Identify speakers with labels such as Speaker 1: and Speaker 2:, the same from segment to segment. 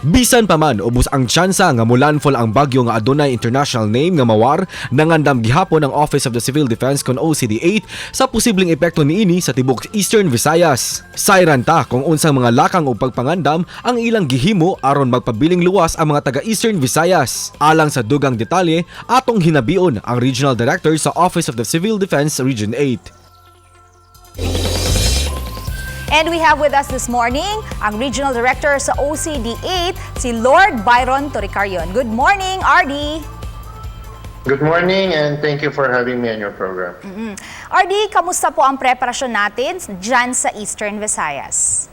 Speaker 1: Bisan pa man ubos ang tsansa nga molandfall ang bagyo nga adunay international name nga Mawar, nangandam gihapon ang Office of the Civil Defense kon OCD-8 sa posibleng epekto niini sa tibok Eastern Visayas. Sayran ta kung unsang mga lakang ug pagpangandam ang ilang gihimo aron magpabiling luwas ang mga taga Eastern Visayas. Alang sa dugang detalye, atong hinabion ang Regional Director sa Office of the Civil Defense Region 8.
Speaker 2: And we have with us this morning ang Regional Director sa OCD-8, si Lord Byron Toricarion. Good morning, RD!
Speaker 3: Good morning and thank you for having me on your program.
Speaker 2: RD, kamusta po ang preparasyon natin dyan sa Eastern Visayas?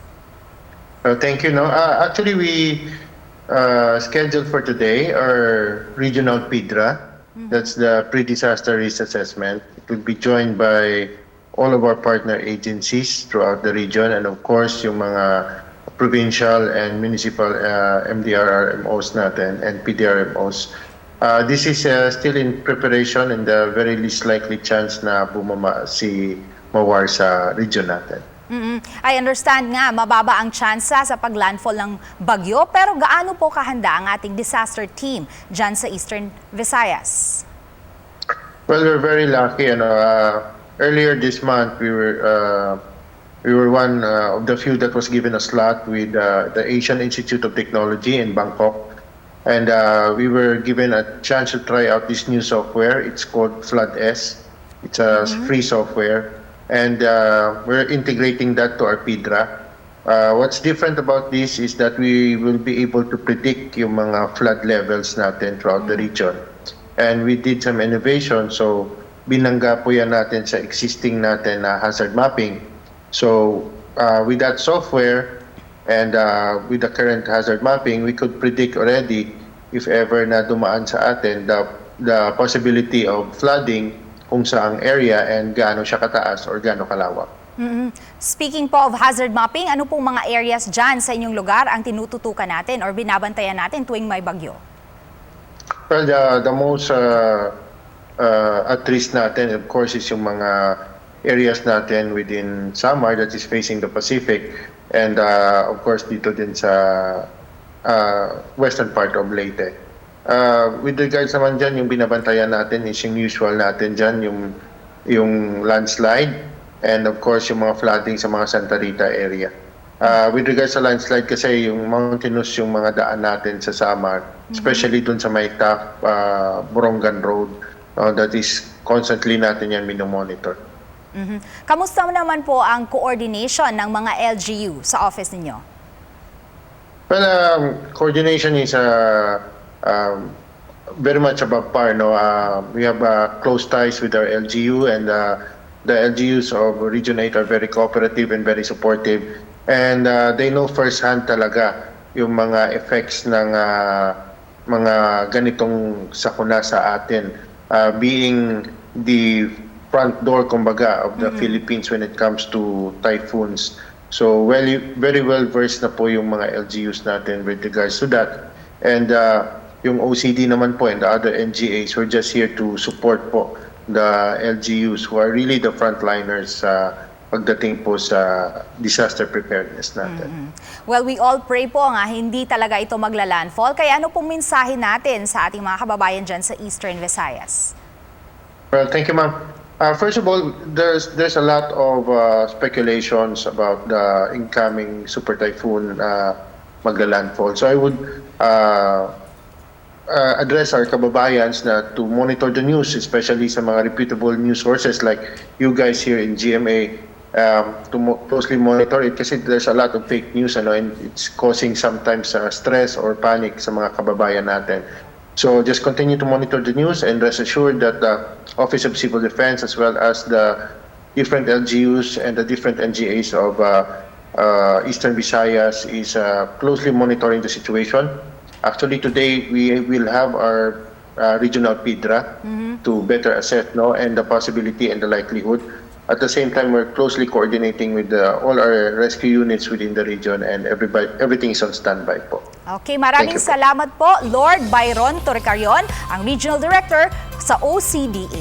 Speaker 3: Thank you. Actually, we scheduled for today our regional PIDRA. That's the Pre-Disaster Risk Assessment. It will be joined by all of our partner agencies throughout the region and of course yung mga provincial and municipal MDRRMOs natin and PDRMOs. This is still in preparation and the very least likely chance na bumama si Mawar sa region natin.
Speaker 2: I understand nga, mababa ang tsansa sa paglandfall ng bagyo, pero gaano po kahanda ang ating disaster team dyan sa Eastern Visayas?
Speaker 3: Well, we're very lucky. Earlier this month, we were one of the few that was given a slot with the Asian Institute of Technology in Bangkok, and we were given a chance to try out this new software. It's called FloodS. It's a free software, and we're integrating that to our PIDRA. What's different about this is that we will be able to predict yung mga flood levels natin throughout the region, and we did some innovation. So binangga po yan natin sa existing natin na hazard mapping. So with that software and with the current hazard mapping, we could predict already if ever na dumaan sa atin the possibility of flooding kung saang area and gaano siya kataas or gaano kalawak.
Speaker 2: Speaking po of hazard mapping, ano pong mga areas dyan sa inyong lugar ang tinututukan natin or binabantayan natin tuwing may bagyo?
Speaker 3: Well, the most at risk natin, of course, is yung mga areas natin within Samar that is facing the Pacific and of course dito din sa western part of Leyte. With regards naman dyan, yung binabantayan natin is yung usual natin dyan, yung landslide and of course yung mga flooding sa mga Santa Rita area. With regards sa landslide kasi yung mountainous yung mga daan natin sa Samar, especially dun sa Maytap, Borongan Road, that is constantly natin yan minomonitor.
Speaker 2: Kamusta naman po ang coordination ng mga LGU sa office ninyo?
Speaker 3: Well, coordination is very much above par. We have close ties with our LGU and the LGUs of Region 8 are very cooperative and very supportive. And they know firsthand talaga yung mga effects ng mga ganitong sakuna sa atin. Being the front door, kumbaga, of the Philippines when it comes to typhoons. So, very well versed na po yung mga LGUs natin with regards to that. And yung OCD naman po and the other NGAs, we're just here to support po the LGUs who are really the frontliners pagdating po sa disaster preparedness natin.
Speaker 2: Well, we all pray po nga hindi talaga ito maglalandfall. Kaya ano pong mensahe natin sa ating mga kababayan dyan sa Eastern Visayas?
Speaker 3: Well, thank you, ma'am. First of all, there's a lot of speculations about the incoming super typhoon maglalandfall. So I would address our kababayans na to monitor the news, especially sa mga reputable news sources like you guys here in GMA, to closely monitor it kasi there's a lot of fake news and it's causing sometimes stress or panic sa mga kababayan natin. So just continue to monitor the news and rest assured that the Office of Civil Defense as well as the different LGUs and the different NGAs of Eastern Visayas is closely monitoring the situation. Actually today we will have our regional PIDRA to better assess and the possibility and the likelihood. At the same time, we're closely coordinating with all our rescue units within the region and everything is on standby po.
Speaker 2: Okay, maraming salamat po, Lord Byron Toricarion, ang Regional Director sa OCD-8.